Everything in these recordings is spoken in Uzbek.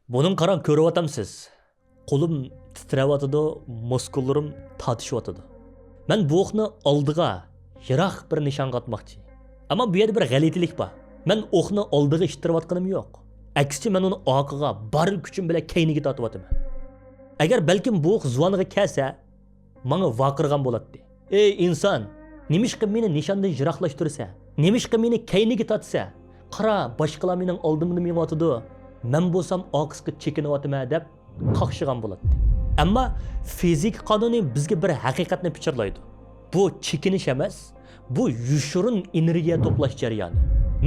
Bunun qarang ko'ryapsiz. Qo'lim titrayotidi, muskullarim tortishyotidi. Men bu o'qni oldiga, yiroq bir nishonga atmoqchi. Ammo bu yerda bir g'alatilik bor. Men o'qni oldiga ishtirayotganim yo'q. Aksicha men uni oqiga bor kuchim bilan keyniga tortyapman. Agar balkim bu o'q zuvoniga kelsa, menga vaqirgan bo'ladi. Ey inson, nimishqa meni nishondan yiroqlashtirsa, nimishqa meni keyniga tortsa, qara boshqalar mening oldimda mengotidi. Men bo'lsam oqisga chekinyapman deb qaqshigan bo'ladi. Ammo fizik qonuni bizga bir haqiqatni pichirlaydi. Bu chekinish emas, bu yushurin energiya to'plash jarayoni.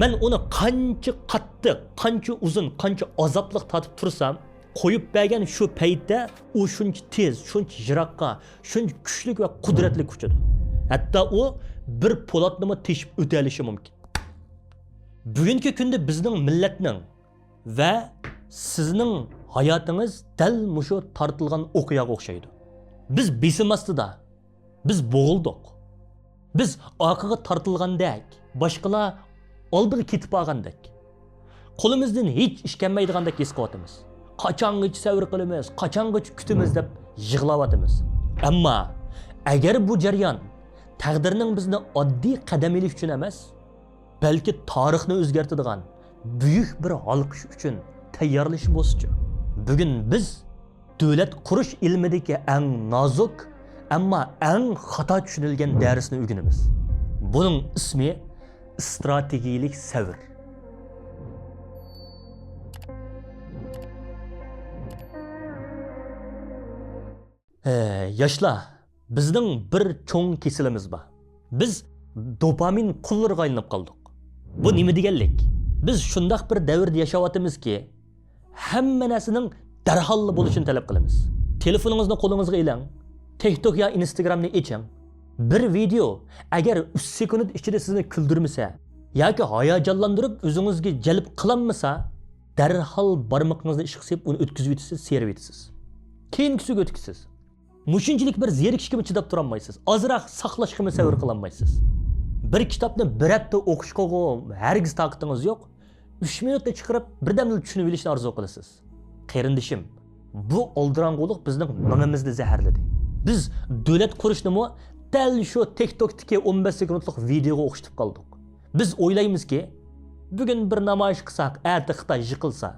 Men uni qancha qattiq, qancha uzun, qancha azobli tatib tursam, qo'yib bergan shu paytda u shuncha tez, shuncha yiroqqa, shuncha kuchli va qudratli kuchidi. Hatto u bir po'latni teshib o'talishi mumkin. Bugungi kunda bizning millatning va sizning hayotingiz dal mushu tortilgan o'qiyaga o'xshaydi. Biz besim ostida, biz bo'g'ildik. Biz orqaga tortilgandek, boshqalar oldiga ketib qolgandek. Qo'limizdan hech ish kelmaydigandek his qilyapmiz. Qachongacha sabr qilamiz, qachongacha kutamiz deb yig'layapmiz. Ammo agar bu jarayon taqdirning bizni oddiy qadamilik uchun emas, balki tarixni o'zgartiradigan buyuk bir halqish uchun tayyorlash bo'lsa-chi. Bugun biz davlat qurish ilmidagi eng nozuk, ammo eng xato tushunilgan darsni o'rganamiz. Buning ismi strategiyalik savr. Yoshlar, bizning bir cho'ng kesilimiz bor. Biz dopamin qullariga aylanib qoldik. Bu nima deganlik? Biz shundoq bir davrda yashayapmizki, hamma narsaning darhol bo'lishini talab qilamiz. Telefoningizni qo'lingizga ilang, TikTok ya Instagramni oching. Bir video agar 3 sekund ichida sizni kuldirmasa yoki hayajonlantirib o'zingizga jalb qilinmasa, darhol barmoqingizni ishqa sepib uni o'tkazib o'tasiz, serib o'tasiz. Keyingisiga o'tkazsiz. Mushunchalik bir zerikishga chidab tura olmaysiz. Ozroq saqlashga savr qila olmaysiz. Bir kitobni bir hafta o'qishga hargiz toqatingiz yo'q. 3 minutda chiqarib birdamda tushunib olishni orzu qilasiz. Qarindishim, bu oldirang'ulik bizning mingimizni zaharladi. Biz davlat qurishnimi dal shu TikTokdagi 15 sekundlik videoga o'xshatib qoldik. Biz o'ylaymizki, bugun bir namoyish qilsak, erta Xitoy yiqilsa,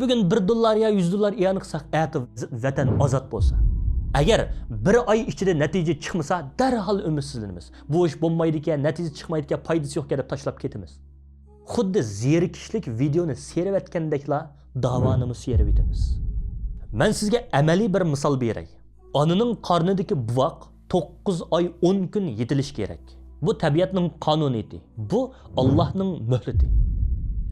bugun $1 ya $100 iyon qilsak, erta vatan ozod bo'lsa. Agar bir oy ichida natija chiqmasa, darhol umidsizlanamiz. Bu ish bo'lmaydi ekan, natija chiqmaydi ekan, foydasi yo'q deb tashlab ketamiz. Xuddi zerikishlik videoni seyretgandekla davonimiz seyretamiz. Men sizga amaliy bir misol beray. Onaning qornidagi buvoq 9 oy 10 kun yetilish kerak. Bu tabiatning qonuniyati. Bu Allohning muhlati.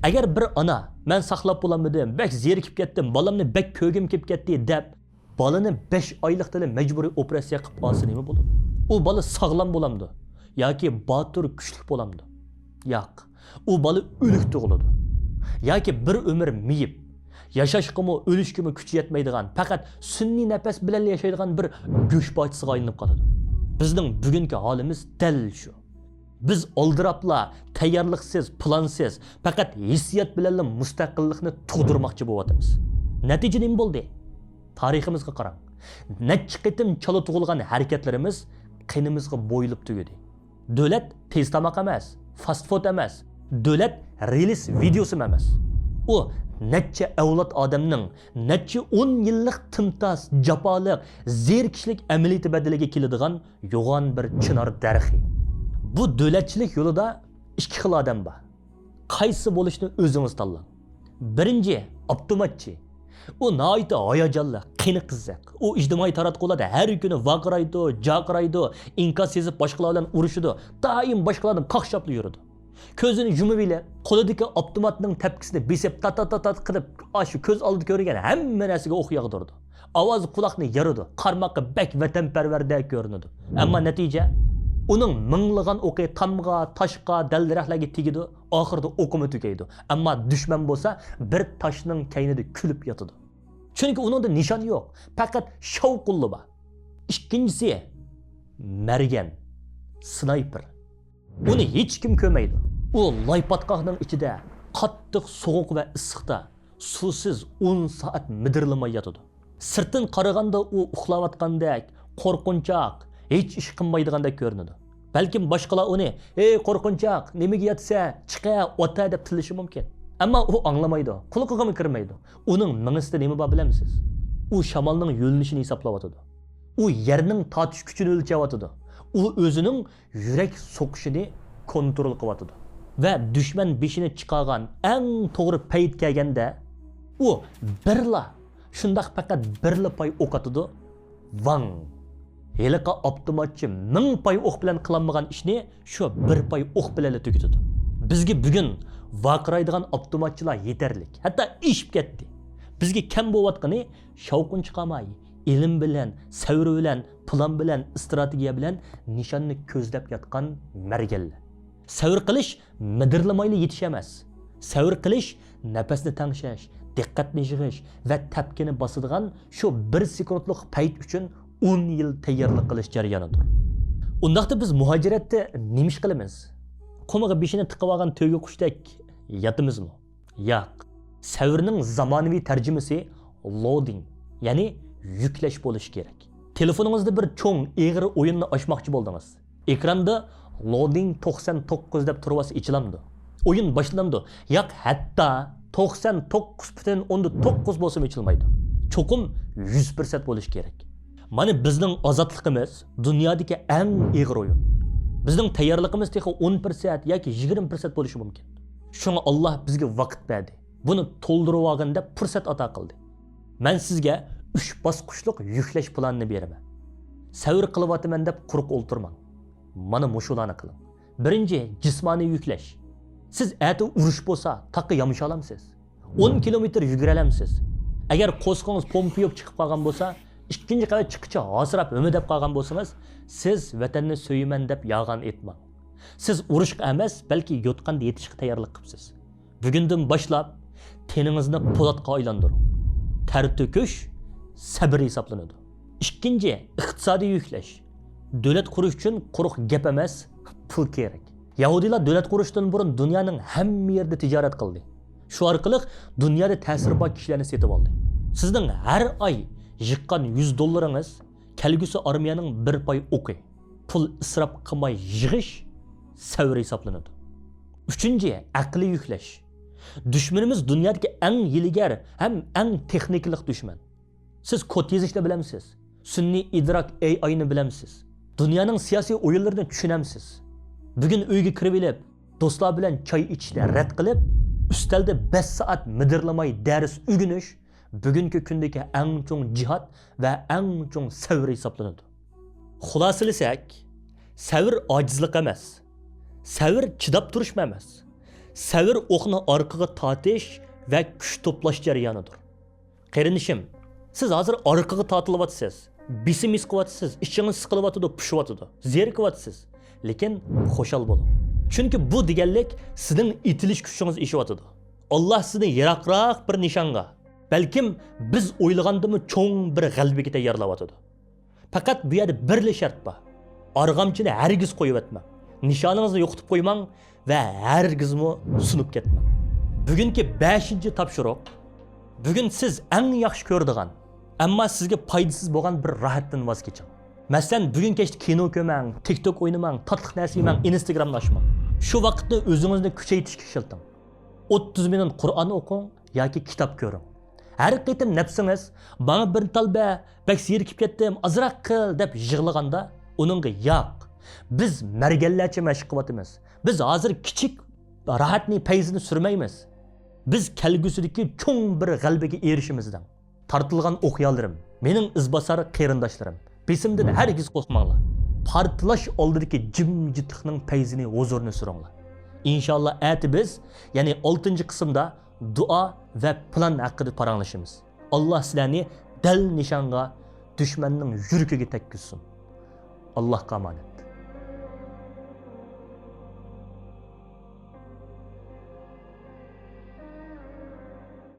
Agar bir ona, men saqlab bo'lamadim, bak zerikib ketdim, bolamni bak ko'gim kelib ketdi deb balani 5 oylikda majburiy operatsiya qilib olsa nima bo'ladi? U bola sog'lom bo'lamdi yoki botur kuchli bo'lamdi? Yo'q. U bola o'lik tug'iladi. Yoki bir umr miyib, yashashqimi, o'lishqimi kuchi yetmaydigan, faqat sunniy nafas bilan yashaydigan bir go'shpochisiga aylanib qoladi. Bizning bugungi holimiz dal shu. Biz oldirapla, tayyorliksiz, plansiz, faqat hissiyot bilan mustaqillikni tug'dirmoqchi bo'lyapmiz. Natija nima bo'ldi? Tariximizga qarang. Necha qitim chala tug'ilgan harakatlarimiz qinimizga bo'yilib tugadi. Davlat tez tamoq emas, fast food emas, davlat release videosi emas. U necha avlod odamning necha 10 yillik timtos, jafoliq, zerikishlik amaliyoti badaliga keladigan yo'g'on bir chinor darxi. Bu davlatchilik yo'lida ikki xil odam bor. Qaysi bo'lishni o'zingiz tanlang. Birinchi avtomatchi. U nayta hayajonli, qiyniq-qiziq. U ijtimoiy taratqularda har kuni vaqiraydi, jaqiraydi, inkas sezib boshqalar bilan urushidi, doim boshqalarni qaqshab yuradi. Ko'zini yumib ila, qo'lidagi avtomatning tepkisini besib tat qilib, shu ko'z oldida ko'rgan hamma narsaga o'q yog'dirdi. Ovozi quloqni yaradi, qarmoqqa bak vatanparvardek ko'rinadi. Ammo natija uning minglagan o'qi tamga, toshqa, dal-daraxtlarga tegidi, oxirida o'qimi tugaydi. Ammo dushman bo'lsa, bir toshning kaynida kulib yotadi. Chunki uningda nishon yo'q, faqat shovqulli bor. Ikkinchisi margan, snayper. Uni hech kim ko'rmaydi. U loypatqoqning ichida qattiq sovuq va issiqda suvsiz 10 soat midirlamay yotadi. Sirtin qaraganda u uxlayotgandek, qo'rqinchoq, hech ish qilmaydigandek ko'rinadi. Balkim boshqalar uni, "Ey qo'rqinchoq, nimaga yotsa, chiqa, o'ta" deb tilishi mumkin. Ammo u anglamaydi, quloqiga kirmaydi. Uning mingsida nima bor bilamsiz? U shamolning yo'linishini hisoblayotadi. U yerning tortish kuchini o'lchayotadi. U o'zining yurak so'qishini kontrol qilyotadi. Va dushman beshini chiqargan eng to'g'ri payt kelganda u birla, shundaq faqat birla pay o'qatadi. Vang. Heliqa avtomatchi 1000 pay o'q bilan qilinmagan ishni shu bir pay o'q bilan tugatadi. Bizga bugun vaqiraydigan avtomatchilar yetarlik. Hatto ishib ketdi. Bizga kam bo'layotgani shavqin chiqamay, ilm bilan, savr bilan, plan bilan, strategiya bilan nishonni ko'zlab yotgan margallar. Savr qilish midirlamayli yetish emas. Savr qilish nafasni tangshash, diqqatni yig'ish va tapkini bosadigan shu 1 sekundlik payt uchun 10 yil tayyorlik qilish jarayonidir. Undaqda biz muhojiratda nima ish qilamiz? Qo'miga beshini tiqib olgan to'yga qushdek yotimizmi? Yo'q. Savrning zamonaviy tarjimasi loading, ya'ni yuklash bo'lishi kerak. Telefoningizda bir cho'ng, egri o'yinni ochmoqchi bo'ldingiz. Ekranda loading 99 deb turibsa ichilamdi. O'yin boshlandi. Yo'q, hatto 99.9 bo'lsa ichilmaydi. Cho'qim 100% bo'lishi kerak. Mana bizning ozodligimiz dunyodagi eng egri o'yin. Bizning tayyorligimiz texi 10% yoki 20% bo'lishi mumkin. Shunga Alloh bizga vaqt berdi. Buni to'ldirib olgan deb fursat ato qildi. Men sizga 3 bosqichlik yuklash planini beraman. Savr qilyapman deb quruq o'ltirmang. Mana mushularni qiling. Birinchi jismoniy yuklash. Siz ati urush bo'lsa, taqqa yamusha olamsiz. 10 kilometr yugura olamsiz. Agar qo'sqingiz pompiyib chiqib qolgan bo'lsa, ikkinchi qavat chiqicha hozirab umidab qolgan bo'lsangiz, siz vatanni so'yiman deb yolg'on aytmang. Siz urushga emas, balki yotqanda yetishga tayyorlik qilibsiz. Bugundan boshlab teningizni po'latga aylantiring. Ter to'kish sabr hisoblanadi. Ikkinchi, iqtisodiy yuklash. Davlat qurish uchun quruq gap emas, pul kerak. Yahudilar davlat qurishdan burun dunyoning hamma yerida tijorat qildi. Shu orqali dunyoda ta'sir bor kishilarni setib oldi. Sizning har oy yiqqan $100 kelgusi armiyaning bir pay o'qi. Pul isrof qilmay yig'ish savr hisoblanadi. Uchinchi, aqliy yuklash. Dushmanimiz dunyodagi eng yiligar ham eng texniklik dushman. Siz kod yozishni bilamsiz. Sunniy idrok AI'ni bilamsiz. Dunyoning siyosiy o'yinlarini tushunamsiz. Bugun uyga kirib elib, do'stlar bilan choy ichishni rad qilib, ustalda 5 soat midirlamay dars o'rganish bugungi kundagi eng chong jihad va eng chong savr hisoblanadi. Xulosalasak, savr ojizlik emas. Savr chidab turish emas. Savr o'qni orqaga tortish va kuch to'plash jarayonidir. Qarinishim, siz hozir orqaga tortilyapsiz. Bisimis qilyapsiz, ishingiz siqilyapti, pushyapti, zerikiyapsiz. Lekin xo'shal bo'ling. Chunki bu deganlik sizning itilish kuchingiz eshyapti. Alloh sizni yiroqroq bir nishonga, balkim biz o'ylagandimi cho'ng bir g'albaga tayyorlayapti. Faqat bu yerda birli shart bor. Arg'amchini hargiz qo'yib o'tmang. Nishoningizni yo'qotib qo'ymang va hargizmi sunib ketmang. Bugungi 5-topshiriq. Bugun siz eng yaxshi ko'radigan, ammo sizga foydasiz bo'lgan bir rohatdan voz keching. Masalan, bugun kechda kino ko'rmang, TikTok o'ynamang, tatliq narsa yemang, Instagramni ochmang. Shu vaqtni o'zingizni kuchaytirishga ishlating. 30 minut Qur'on o'qing yoki kitob ko'ring. Har qitim nafsingiz, "Bana bir talba, bak zerikib ketdim, azroq qil" deb yig'laganda, uningga yo'q. Biz margallarcha mashq qilyapmiz. Biz hozir kichik rohatni payzini surmaymiz. Biz kelgusidagi cho'ng bir g'albaga erishimizdan. Tartilgan o'qiyalarim, mening izbosar qarindoshlarim, besimdan hargiz qo'rqmanglar. Partlash oldidagi jimjitlikning payzini huzurni suringlar. İnşallah ati biz, ya'ni 6-qismda duo va plan haqida paranglashamiz. Alloh sizlarni dal nishonga, dushmanning yuragiga tekkizsin. Allohga omonat.